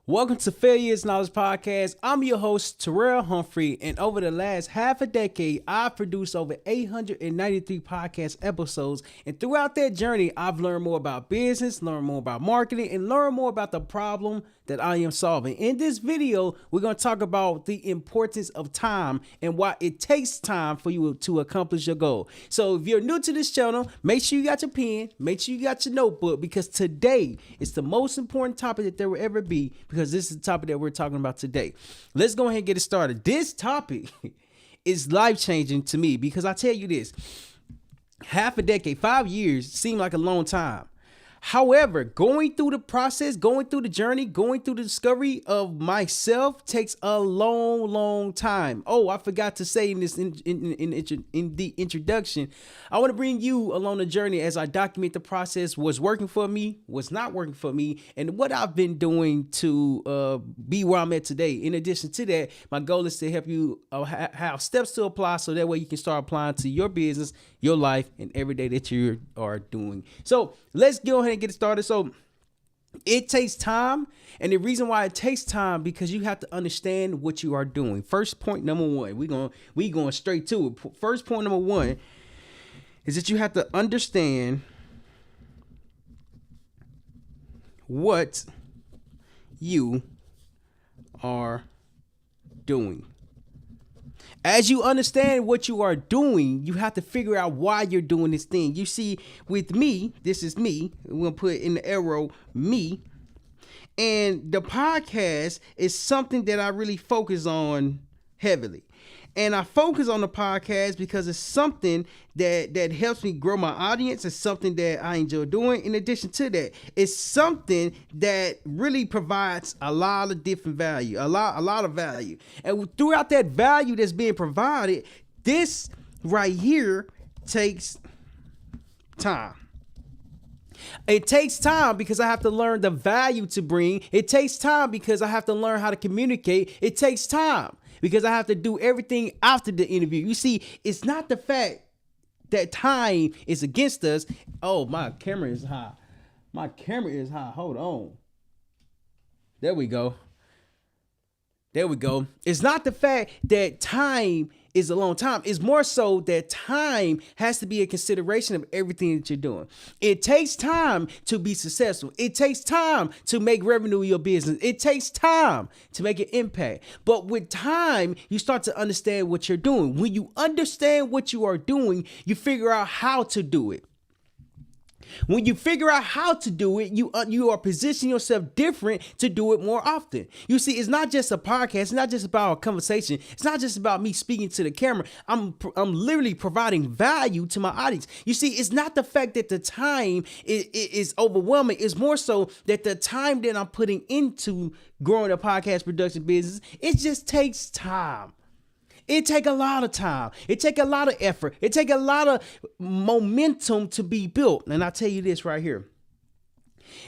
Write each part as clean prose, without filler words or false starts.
Welcome to Failure is Knowledge Podcast. I'm your host, Terryl Humphrey, and over the last half a decade, I've produced over 893 podcast episodes, and throughout that journey, I've learned more about business, learned more about marketing, and learned more about the problem that I am solving. In this video, we're going to talk about the importance of time and why it takes time for you to accomplish your goal. So if you're new to this channel, make sure you got your pen, make sure you got your notebook, because today is the most important topic that there will ever be, because this is the topic that we're talking about today. Let's go ahead and get it started. This topic is life-changing to me because I tell you this, half a decade, 5 years seem like a long time. However, going through the process, going through the journey, going through the discovery of myself takes a long time. Oh, I forgot to say in this in the introduction, I want to bring you along the journey as I document the process, what's working for me, what's not working for me, and what I've been doing to be where I'm at today. In addition to that, my goal is to help you have steps to apply so that way you can start applying to your business, your life, and every day that you are doing. So let's go ahead and get it started. So it takes time, and the reason why it takes time because you have to understand what you are doing. First point number one, we going straight to it. First point number one is that you have to understand what you are doing. As you understand what you are doing, you have to figure out why you're doing this thing. You see, with me, this is me. We're going to put in the arrow, me. And the podcast is something that I really focus on heavily. And I focus on the podcast because it's something that helps me grow my audience. It's something that I enjoy doing. In addition to that, it's something that really provides a lot of different value, a lot of value. And throughout that value that's being provided, this right here takes time. It takes time because I have to learn the value to bring. It takes time because I have to learn how to communicate. It takes time because I have to do everything after the interview. You see, it's not the fact that time is against us. Oh, my camera is high. My camera is high. Hold on. There we go. It's not the fact that time is a long time. It's more so that time has to be a consideration of everything that you're doing. It takes time to be successful. It takes time to make revenue in your business. It takes time to make an impact. But with time, you start to understand what you're doing. When you understand what you are doing, you figure out how to do it. When you figure out how to do it, you are positioning yourself different to do it more often. You see, it's not just a podcast. It's not just about a conversation. It's not just about me speaking to the camera. I'm literally providing value to my audience. You see, it's not the fact that the time is overwhelming. It's more so that the time that I'm putting into growing a podcast production business, it just takes time. It take a lot of time. It take a lot of effort. It take a lot of momentum to be built. And I tell you this right here.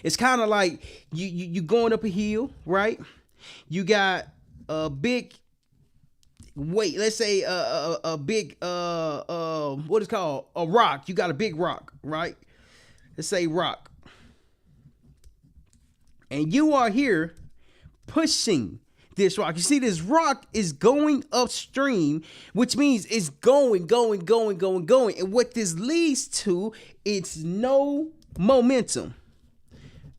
It's kind of like you going up a hill, right? You got a big weight. Let's say a big what is called a rock. You got a big rock, right? Let's say rock. And you are here pushing this rock. You see, this rock is going upstream, which means it's going. And what this leads to, it's no momentum.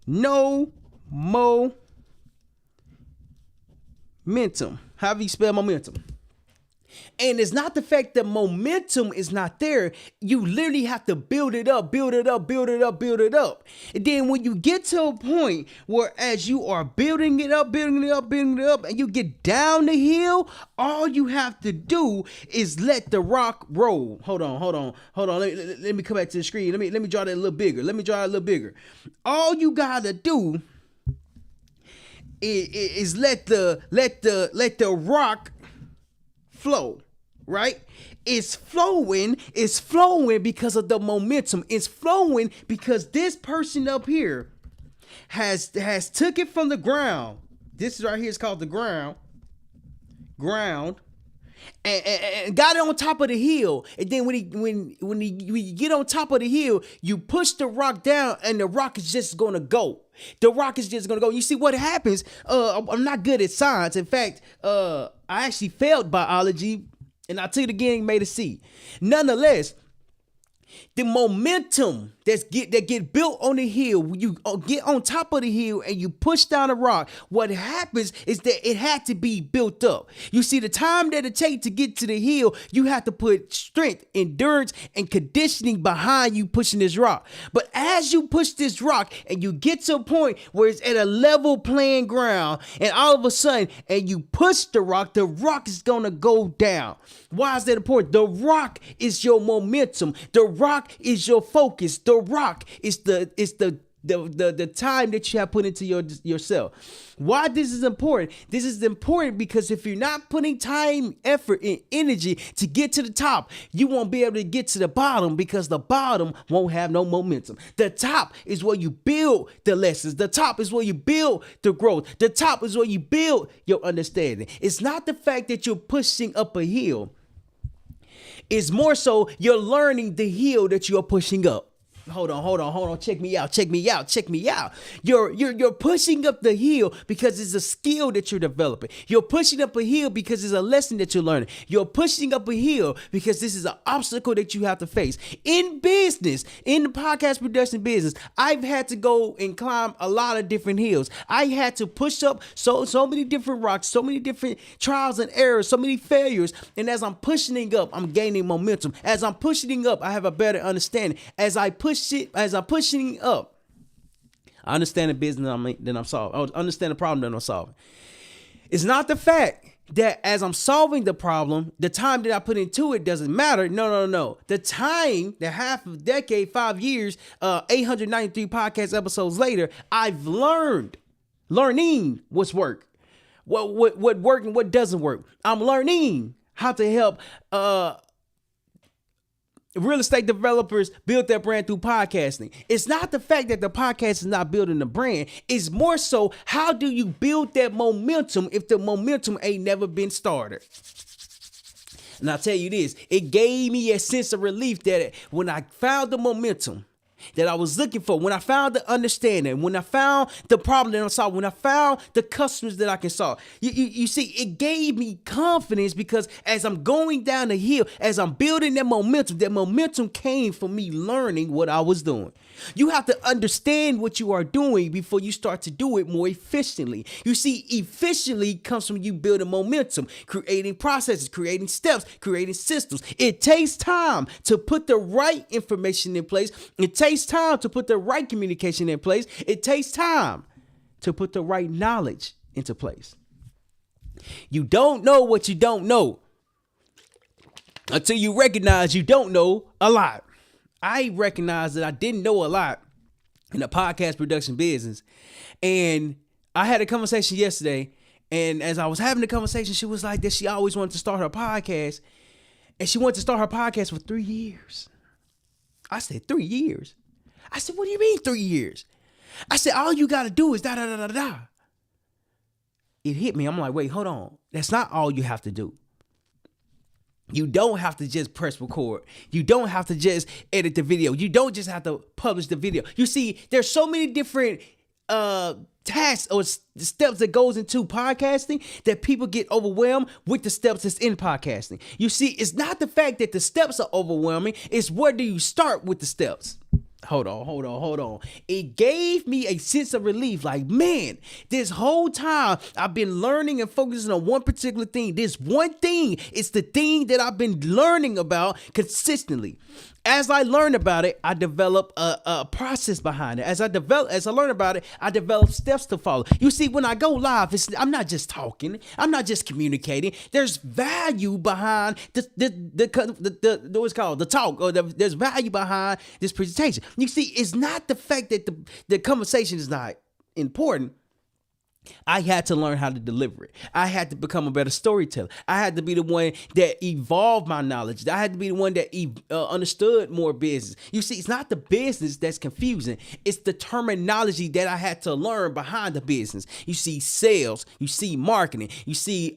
No momentum. How do you spell momentum? And it's not the fact that momentum is not there. You literally have to build it up. And then when you get to a point where as you are building it up, and you get down the hill, all you have to do is let the rock roll. Hold on. Let me come back to the screen. Let me draw that a little bigger. All you gotta do is let the rock flow, right? It's flowing because of the momentum. It's flowing because this person up here has took it from the ground. This right here is called the ground. and got it on top of the hill. And then when you get on top of the hill, you push the rock down, and the rock is just gonna go. The rock is just gonna go. You see what happens? I'm not good at science. In fact, I actually failed biology, and I took it again and made a C. Nonetheless, the momentum that get built on the hill, when you get on top of the hill and you push down a rock, what happens is that it had to be built up. You see, the time that it takes to get to the hill, you have to put strength, endurance, and conditioning behind you pushing this rock. But as you push this rock and you get to a point where it's at a level playing ground, and all of a sudden, and you push the rock is gonna go down. Why is that important? The rock is your momentum. The rock is your focus. The rock is the time that you have put into yourself. Why this is important? This is important because if you're not putting time, effort, and energy to get to the top, you won't be able to get to the bottom because the bottom won't have no momentum. The top is where you build the lessons. The top is where you build the growth. The top is where you build your understanding. It's not the fact that you're pushing up a hill. It's more so you're learning the hill that you're pushing up. Hold on. Check me out. You're pushing up the hill because it's a skill that you're developing. You're pushing up a hill because it's a lesson that you're learning. You're pushing up a hill because this is an obstacle that you have to face. In business, in the podcast production business, I've had to go and climb a lot of different hills. I had to push up so many different rocks, so many different trials and errors, so many failures. And as I'm pushing up, I'm gaining momentum. As I'm pushing up, I have a better understanding. As I'm pushing up, I understand the business that I'm solving. I understand the problem that I'm solving. It's not the fact that as I'm solving the problem, the time that I put into it doesn't matter. No. The time, the half a decade, 5 years, 893 podcast episodes later, I've learning what's work, what works and what doesn't work. I'm learning how to help real estate developers build their brand through podcasting. It's not the fact that the podcast is not building the brand. It's more so, how do you build that momentum if the momentum ain't never been started? And I'll tell you this, it gave me a sense of relief that when I found the momentum that I was looking for, when I found the understanding, when I found the problem that I'm solving, when I found the customers that I can solve, you see, it gave me confidence because as I'm going down the hill, as I'm building that momentum came from me learning what I was doing. You have to understand what you are doing before you start to do it more efficiently. You see, efficiently comes from you building momentum, creating processes, creating steps, creating systems. It takes time to put the right information in place. It takes time to put the right communication in place. It takes time to put the right knowledge into place. You don't know what you don't know until you recognize you don't know a lot. I recognized that I didn't know a lot in the podcast production business. And I had a conversation yesterday. And as I was having the conversation, she was like that she always wanted to start her podcast. And she wanted to start her podcast for 3 years. I said, 3 years? I said, what do you mean 3 years? I said, all you got to do is da-da-da-da-da. It hit me. I'm like, wait, hold on. That's not all you have to do. You don't have to just press record. You don't have to just edit the video. You don't just have to publish the video. You see, there's so many different tasks or steps that goes into podcasting that people get overwhelmed with the steps that's in podcasting. You see, it's not the fact that the steps are overwhelming. It's where do you start with the steps? Hold on. It gave me a sense of relief. Like, man, this whole time I've been learning and focusing on one particular thing. This one thing is the thing that I've been learning about consistently. As I learn about it, I develop a process behind it. As I learn about it, I develop steps to follow. You see, when I go live, I'm not just talking. I'm not just communicating. There's value behind what's called the talk, or there's value behind this presentation. You see, it's not the fact that the conversation is not important. I had to learn how to deliver it. I had to become a better storyteller. I had to be the one that evolved my knowledge. I had to be the one that understood more business. You see, it's not the business that's confusing. It's the terminology that I had to learn behind the business. You see sales, you see marketing, you see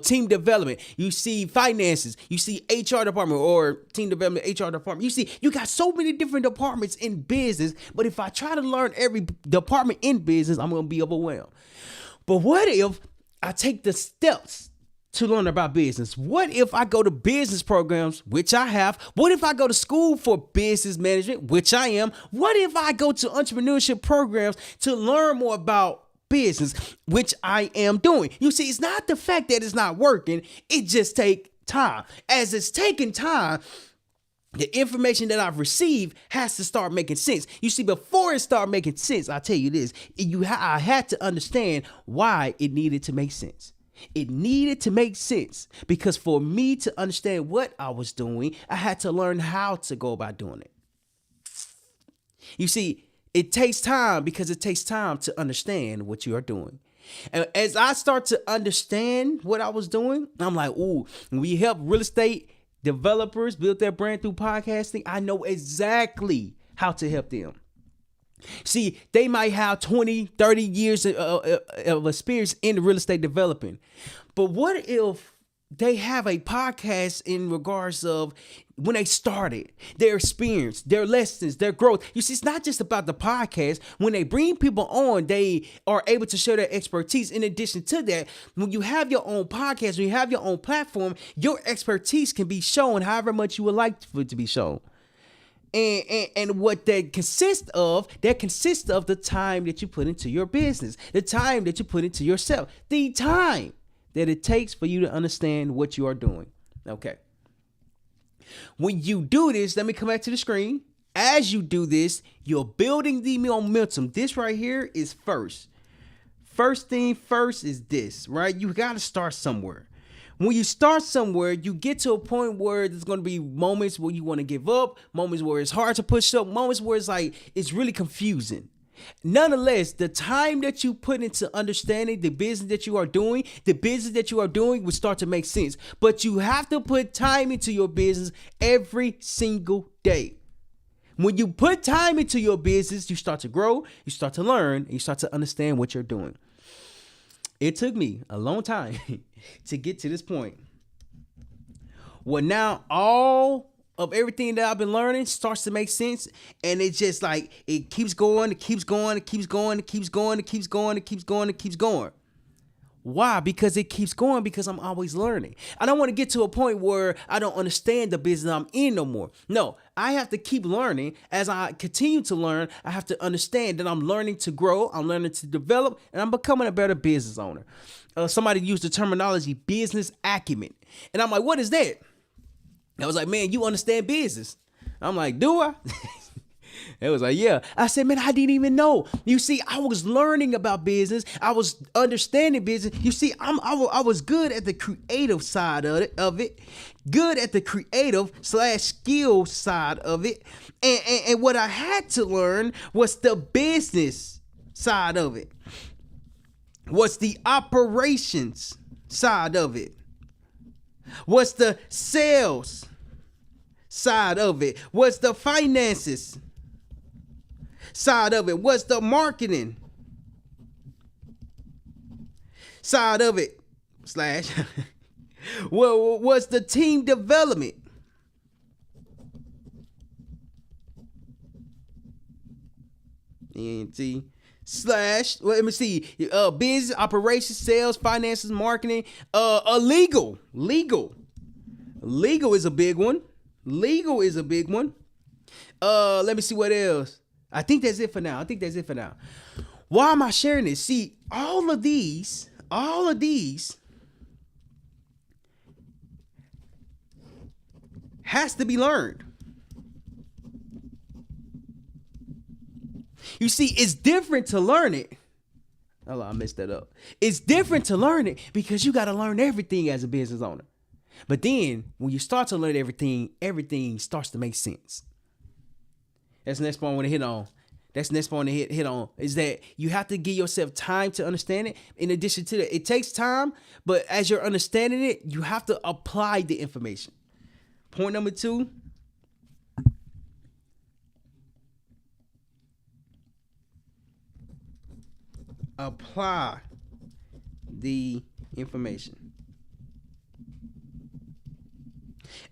team development, you see finances, you see HR department or team development, HR department. You see, you got so many different departments in business, but if I try to learn every department in business, I'm going to be overwhelmed. But what if I take the steps to learn about business? What if I go to business programs, which I have? What if I go to school for business management, which I am? What if I go to entrepreneurship programs to learn more about business, which I am doing? You see, it's not the fact that it's not working. It just takes time. As it's taking time, the information that I've received has to start making sense. You see, before it started making sense, I tell you this, I had to understand why it needed to make sense. It needed to make sense because for me to understand what I was doing, I had to learn how to go about doing it. You see, it takes time because it takes time to understand what you are doing. And as I start to understand what I was doing, I'm like, ooh, when we help real estate developers build their brand through podcasting, I know exactly how to help them. See, they might have 20, 30 years of experience in real estate developing. But what if they have a podcast in regards of when they started, their experience, their lessons, their growth? You see, it's not just about the podcast. When they bring people on, they are able to share their expertise. In addition to that, when you have your own podcast, when you have your own platform, your expertise can be shown however much you would like for it to be shown. And what that consists of the time that you put into your business, the time that you put into yourself, the time that it takes for you to understand what you are doing. Okay. When you do this, let me come back to the screen. As you do this, you're building the momentum. This right here is first. First thing first is this, right? You got to start somewhere. When you start somewhere, you get to a point where there's going to be moments where you want to give up, moments where it's hard to push up, moments where it's really confusing. Nonetheless, the time that you put into understanding the business that you are doing, will start to make sense. But you have to put time into your business every single day. When you put time into your business, you start to grow, you start to learn, and you start to understand what you're doing. It took me a long time to get to this point. Well, now all of everything that I've been learning starts to make sense, and it's just like it keeps going, it keeps going, it keeps going, it keeps going, it keeps going, it keeps going, it keeps going. Why? Because it keeps going because I'm always learning. I don't want to get to a point where I don't understand the business I'm in no more. No, I have to keep learning. As I continue to learn, I have to understand that I'm learning to grow, I'm learning to develop, and I'm becoming a better business owner. Somebody used the terminology business acumen. And I'm like, what is that? I was like, man, you understand business. I'm like, do I? It was like, yeah. I said, man, I didn't even know. You see, I was learning about business. I was understanding business. You see, I was good at the creative side of it, good at the creative / skill side of it. And what I had to learn was the business side of it, was the operations side of it, was the sales side of it, was the finances side of it, was the marketing side of it / well, was the team development ENT / let me see, business, operations, sales, finances, marketing, legal is a big one. Let me see what else. I think that's it for now. Why am I sharing this? See, all of these has to be learned. You see, it's different to learn it. Oh, I messed that up. It's different to learn it because you got to learn everything as a business owner. But then when you start to learn everything starts to make sense. That's the next point I want to hit on. That's the next point to hit on, is that you have to give yourself time to understand it. In addition to that, it takes time, but as you're understanding it, you have to apply the information. Point number 2. Apply the information.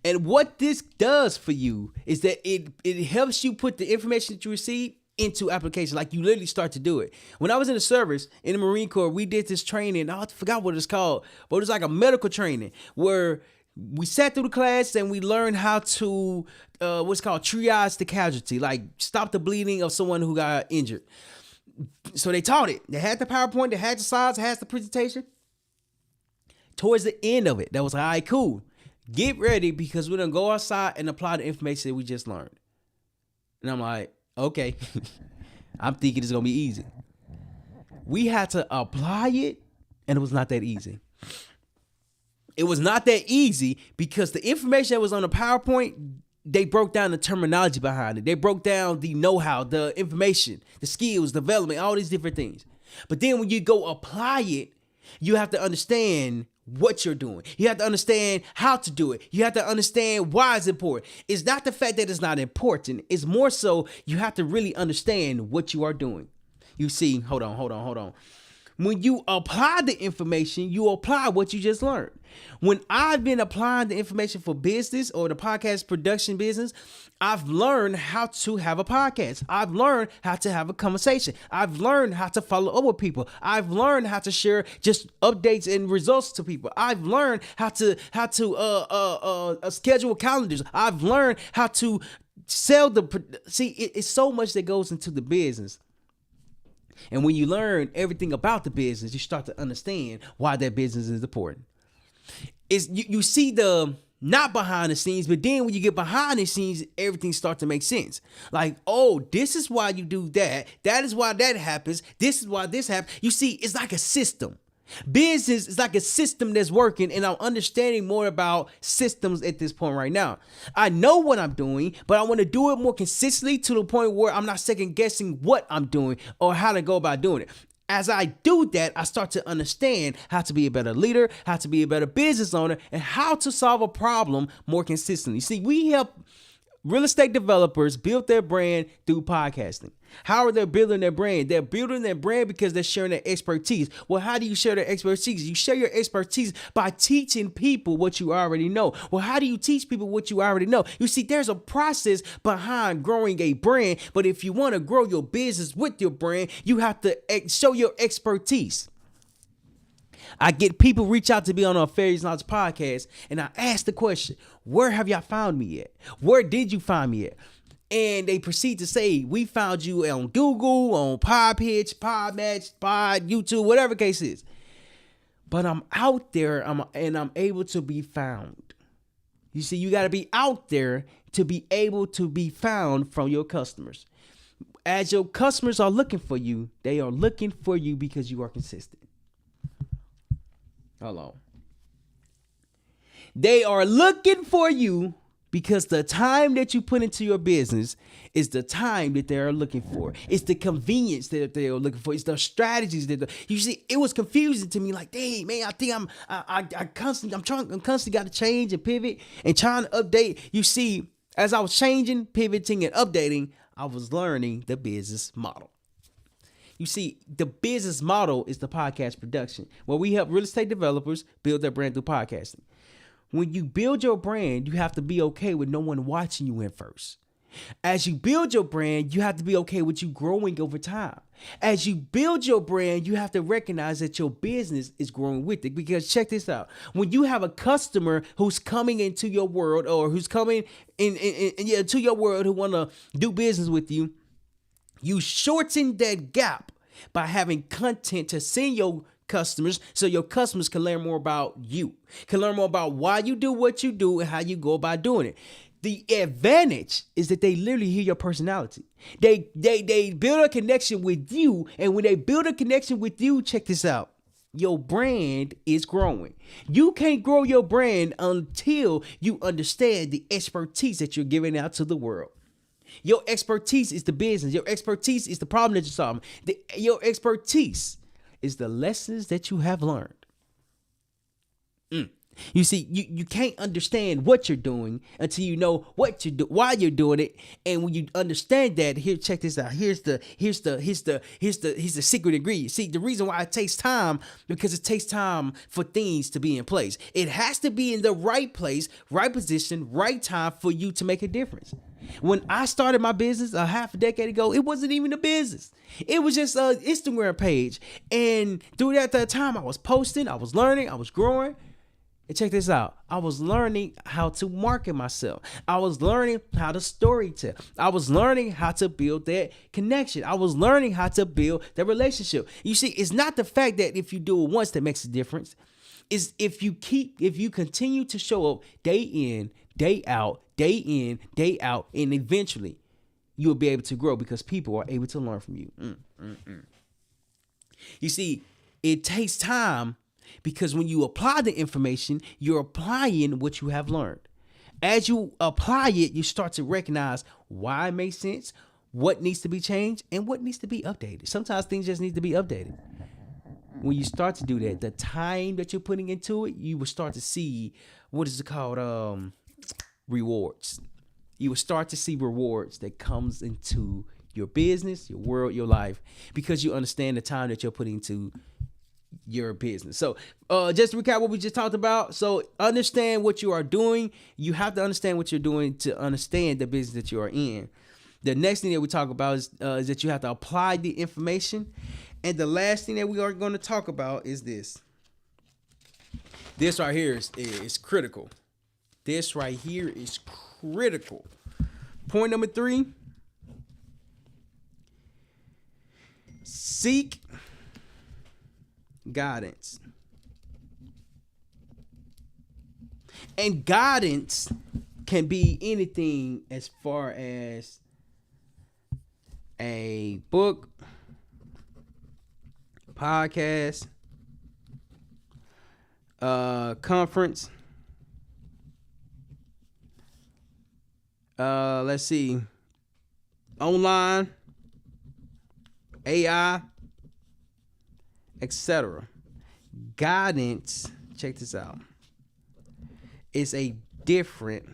And what this does for you is that it helps you put the information that you receive into application. Like, you literally start to do it. When I was in the service in the Marine Corps, we did this training. I forgot what it's called, but it was like a medical training where we sat through the class and we learned how to what's called triage the casualty, like stop the bleeding of someone who got injured. So they taught it. They had the PowerPoint, they had the slides, had the presentation. Towards the end of it, that was like, all right, cool. Get ready, because we're going to go outside and apply the information that we just learned. And I'm like, okay. I'm thinking it's going to be easy. We had to apply it, and it was not that easy. It was not that easy because the information that was on the PowerPoint, they broke down the terminology behind it. They broke down the know-how, the information, the skills, development, all these different things. But then when you go apply it, you have to understand what you're doing. You have to understand how to do it. You have to understand why it's important. It's not the fact that it's not important. It's more so you have to really understand what you are doing. You see, hold on. When you apply the information, you apply what you just learned. When I've been applying the information for business or the podcast production business, I've learned how to have a podcast. I've learned how to have a conversation. I've learned how to follow up with people. I've learned how to share just updates and results to people. I've learned how to schedule calendars. I've learned how to sell it's so much that goes into the business. And when you learn everything about the business, you start to understand why that business is important. You see the not behind the scenes, but then when you get behind the scenes, everything starts to make sense. Like, oh, this is why you do that. That is why that happens. This is why this happens. You see, it's like a system. Business is like a system that's working, and I'm understanding more about systems at this point right now. I know what I'm doing, but I want to do it more consistently to the point where I'm not second guessing what I'm doing or how to go about doing it. As I do that, I start to understand how to be a better leader, how to be a better business owner, and how to solve a problem more consistently. See, we help real estate developers build their brand through podcasting. How are they building their brand? They're building their brand because they're sharing their expertise. Well, how do you share their expertise? You share your expertise by teaching people what you already know. Well, how do you teach people what you already know? You see, there's a process behind growing a brand, but if you want to grow your business with your brand, you have to show your expertise. I get people reach out to me on our Fairies Knowledge podcast, and I ask the question, where have y'all found me at? Where did you find me at? And they proceed to say, we found you on Google, on Podpitch, Podmatch, YouTube, whatever the case is. But I'm out there, and I'm able to be found. You see, you got to be out there to be able to be found from your customers. As your customers are looking for you, they are looking for you because you are consistent. Hold on. They are looking for you because the time that you put into your business is the time that they are looking for. It's the convenience that they are looking for. It's the strategies that you see. It was confusing to me. Like, dang, man, I think I'm constantly got to change and pivot and trying to update. You see, as I was changing, pivoting, and updating, I was learning the business model. You see, the business model is the podcast production, where we help real estate developers build their brand through podcasting. When you build your brand, you have to be okay with no one watching you in first. As you build your brand, you have to be okay with you growing over time. As you build your brand, you have to recognize that your business is growing with it. Because check this out. When you have a customer who's coming into your world, or who's coming into your world, who want to do business with you, you shorten that gap by having content to send your customers, so your customers can learn more about you, can learn more about why you do what you do and how you go about doing it. The advantage is that they literally hear your personality. They build a connection with you, and when they build a connection with you, check this out. Your brand is growing. You can't grow your brand until you understand the expertise that you're giving out to the world. Your expertise is the business. Your expertise is the problem that you're solving. Your expertise is the lessons that you have learned. You see, you can't understand what you're doing until you know what you do, why you're doing it, and when you understand that, here, check this out. Here's the secret ingredient. See, the reason why it takes time, because it takes time for things to be in place. It has to be in the right place, right position, right time for you to make a difference. When I started my business a half a decade ago, it wasn't even a business. It was just an Instagram page, and through that time, I was posting, I was learning, I was growing. And check this out. I was learning how to market myself. I was learning how to storytell. I was learning how to build that connection. I was learning how to build that relationship. You see, it's not the fact that if you do it once that makes a difference. It's if you continue to show up day in, day out, and eventually you will be able to grow because people are able to learn from you. You see, it takes time. Because when you apply the information, you're applying what you have learned. As you apply it, you start to recognize why it makes sense, what needs to be changed, and what needs to be updated. Sometimes things just need to be updated. When you start to do that, the time that you're putting into it, you will start to see, what is it called? Rewards. You will start to see rewards that comes into your business, your world, your life, because you understand the time that you're putting into your business. So just to recap what we just talked about. So understand what you are doing. You have to understand what you're doing to understand the business that you are in. The next thing that we talk about is that you have to apply the information. And the last thing that we are going to talk about is this. This right here is critical. This right here is critical. Point number 3. Seek guidance. And guidance can be anything as far as a book, podcast, conference. Let's see. Online, AI, etc. Guidance, check this out, is a different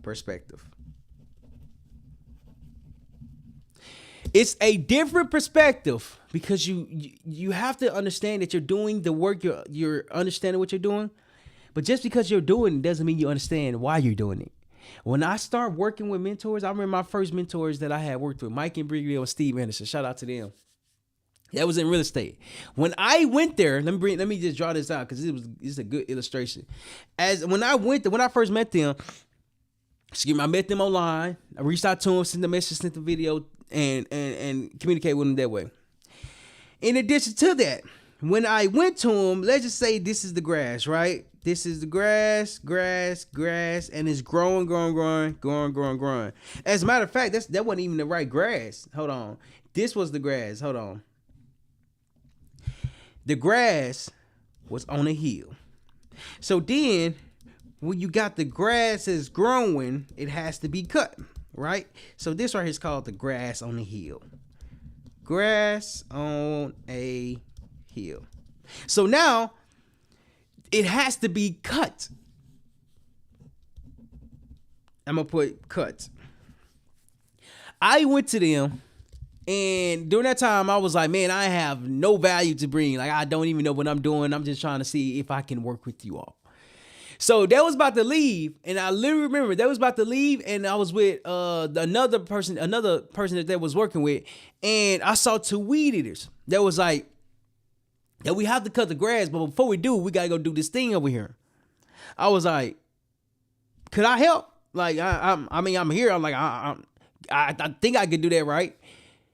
perspective. It's a different perspective because you have to understand that you're doing the work, you're understanding what you're doing, but just because you're doing it doesn't mean you understand why you're doing it. When I start working with mentors, I remember my first mentors that I had worked with, Mike and Briglio and Steve Anderson. Shout out to them. That was in real estate. When I went there, let me just draw this out because it's a good illustration. When I first met them, I met them online. I reached out to them, sent the message, sent the video, and communicate with them that way. In addition to that, when I went to them, let's just say this is the grass, right? This is the grass, and it's growing. As a matter of fact, that wasn't even the right grass. Hold on. This was the grass. Hold on. The grass was on a hill. So then, when you got the grass is growing, it has to be cut, right? So this right here is called the grass on the hill. Grass on a hill. So now, it has to be cut. I'm going to put cut. I went to them. And during that time, I was like, man, I have no value to bring. Like, I don't even know what I'm doing. I'm just trying to see if I can work with you all. So that was about to leave. And I literally remember that was about to leave. And I was with another person that was working with. And I saw 2 weed eaters that was like, that we have to cut the grass. But before we do, we got to go do this thing over here. I was like, could I help? Like, I'm here. I'm like, I think I could do that, right?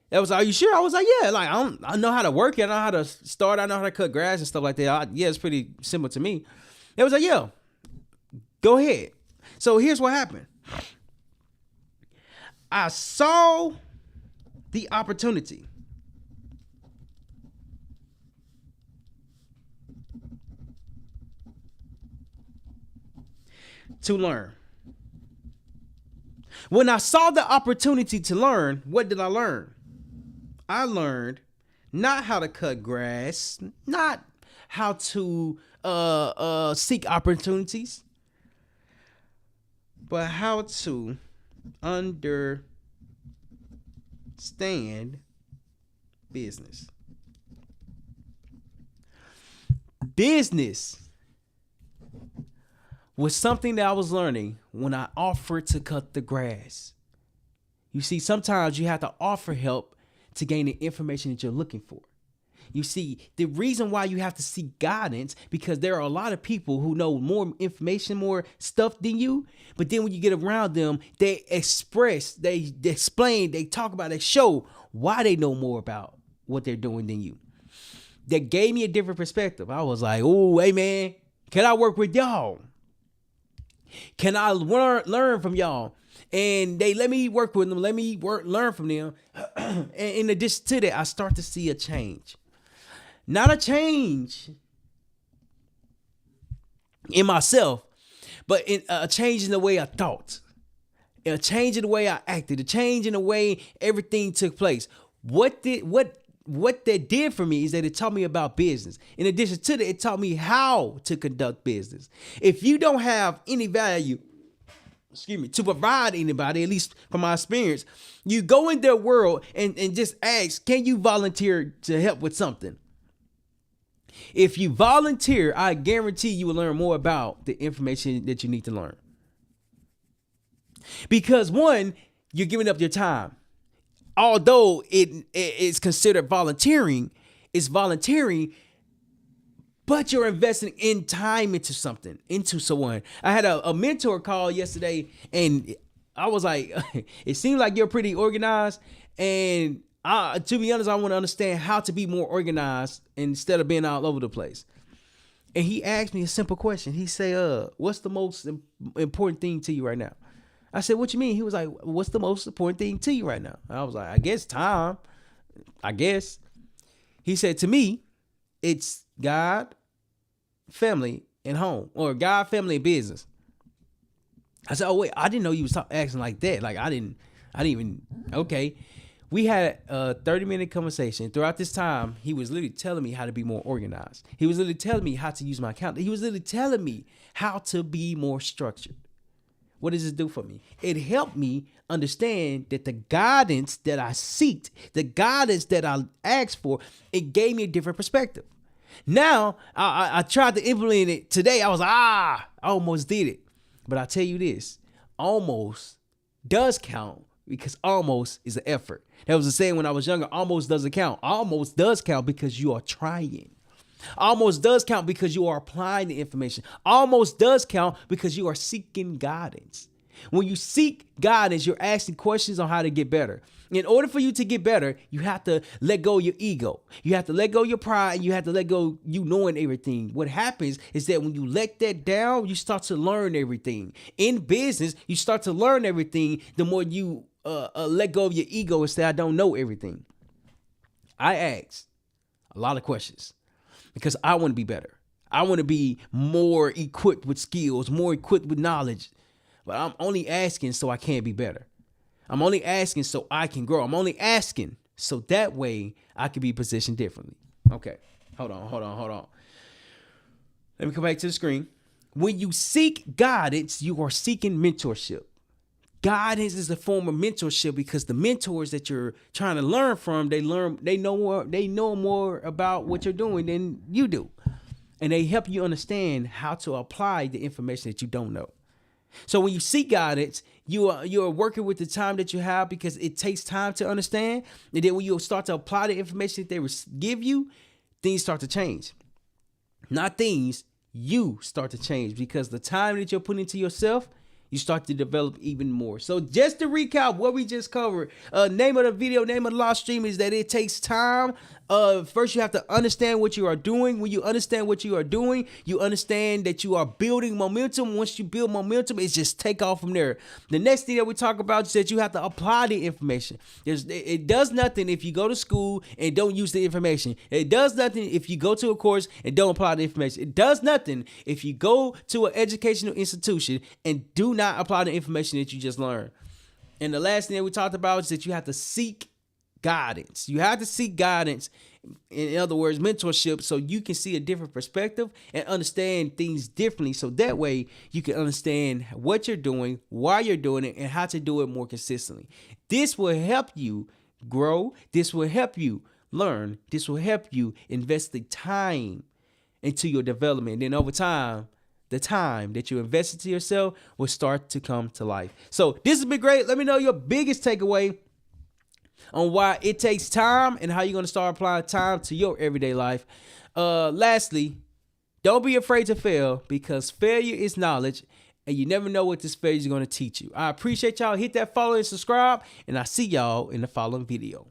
That was, are you sure? I was like, yeah, like, I know how to work it. I know how to start. I know how to cut grass and stuff like that. Yeah, it's pretty simple to me. They was like, yeah, go ahead. So here's what happened. I saw the opportunity to learn. When I saw the opportunity to learn, what did I learn? I learned not how to cut grass, not how to seek opportunities, but how to understand business. Business was something that I was learning when I offered to cut the grass. You see, sometimes you have to offer help to gain the information that you're looking for. You see, the reason why you have to seek guidance, because there are a lot of people who know more information, more stuff than you. But then when you get around them, they express, they explain, they talk about, they show why they know more about what they're doing than you. That gave me a different perspective. I was like, oh, hey, man, can I work with y'all? Can I learn from y'all? And they let me work with them. Let me learn from them. And in addition to that, I start to see a change. Not a change in myself, but a change in the way I thought. A change in the way I acted. A change in the way everything took place. What that did for me is that it taught me about business. In addition to that, it taught me how to conduct business. If you don't have any value, to provide anybody, at least from my experience, you go in their world and just ask, can you volunteer to help with something? If you volunteer, I guarantee you will learn more about the information that you need to learn. Because one, you're giving up your time. Although it is considered volunteering, it's volunteering, but you're investing in time into something, into someone. I had a mentor call yesterday, and I was like, it seems like you're pretty organized. And to be honest, I want to understand how to be more organized instead of being all over the place. And he asked me a simple question. He said, what's the most important thing to you right now? I said, what you mean? He was like, what's the most important thing to you right now? And I was like, I guess time. I guess. He said, to me, it's God, family, and home. Or God, family, and business. I said, oh, wait, I didn't know you was asking like that. Like, I didn't even, okay. We had a 30-minute conversation. Throughout this time, he was literally telling me how to be more organized. He was literally telling me how to use my calendar. He was literally telling me how to be more structured. What does this do for me? It helped me understand that the guidance that I seeked, the guidance that I asked for, it gave me a different perspective. Now, I tried to implement it today. I was like, I almost did it. But I tell you this, almost does count because almost is an effort. That was a saying when I was younger, almost doesn't count. Almost does count because you are trying. Almost does count because you are applying the information. Almost does count because you are seeking guidance. When you seek guidance, you're asking questions on how to get better. In order for you to get better, you have to let go of your ego. You have to let go of your pride, and you have to let go of you knowing everything. What happens is that when you let that down, you start to learn everything. In business, you start to learn everything the more you let go of your ego and say, I don't know everything. I asked a lot of questions because I want to be better. I want to be more equipped with skills, more equipped with knowledge. But I'm only asking so I can be better. I'm only asking so I can grow. I'm only asking so that way I can be positioned differently. Okay, hold on. Let me come back to the screen. When you seek guidance, you are seeking mentorship. Guidance is a form of mentorship because the mentors that you're trying to learn from, they know more about what you're doing than you do. And they help you understand how to apply the information that you don't know. So when you seek guidance, you're working with the time that you have because it takes time to understand. And then when you start to apply the information that they give you, things start to change. Not things, you start to change because the time that you're putting into yourself, you start to develop even more. So just to recap what we just covered, name of the video, name of the live stream is that it takes time. First, you have to understand what you are doing. When you understand what you are doing, you understand that you are building momentum. Once you build momentum, it's just take off from there. The next thing that we talk about is that you have to apply the information. It does nothing if you go to school and don't use the information. It does nothing if you go to a course and don't apply the information. It does nothing if you go to an educational institution and do not apply the information that you just learned. And the last thing that we talked about is that you have to seek guidance. You have to seek guidance. In other words, mentorship, so you can see a different perspective and understand things differently. So that way you can understand what you're doing, why you're doing it, and how to do it more consistently. This will help you grow. This will help you learn. This will help you invest the time into your development. And then over time, the time that you invest into yourself will start to come to life. So this has been great. Let me know your biggest takeaway on why it takes time and how you're going to start applying time to your everyday life. Lastly, don't be afraid to fail, because failure is knowledge and you never know what this failure is going to teach you. I appreciate y'all. Hit that follow and subscribe, and I'll see y'all in the following video.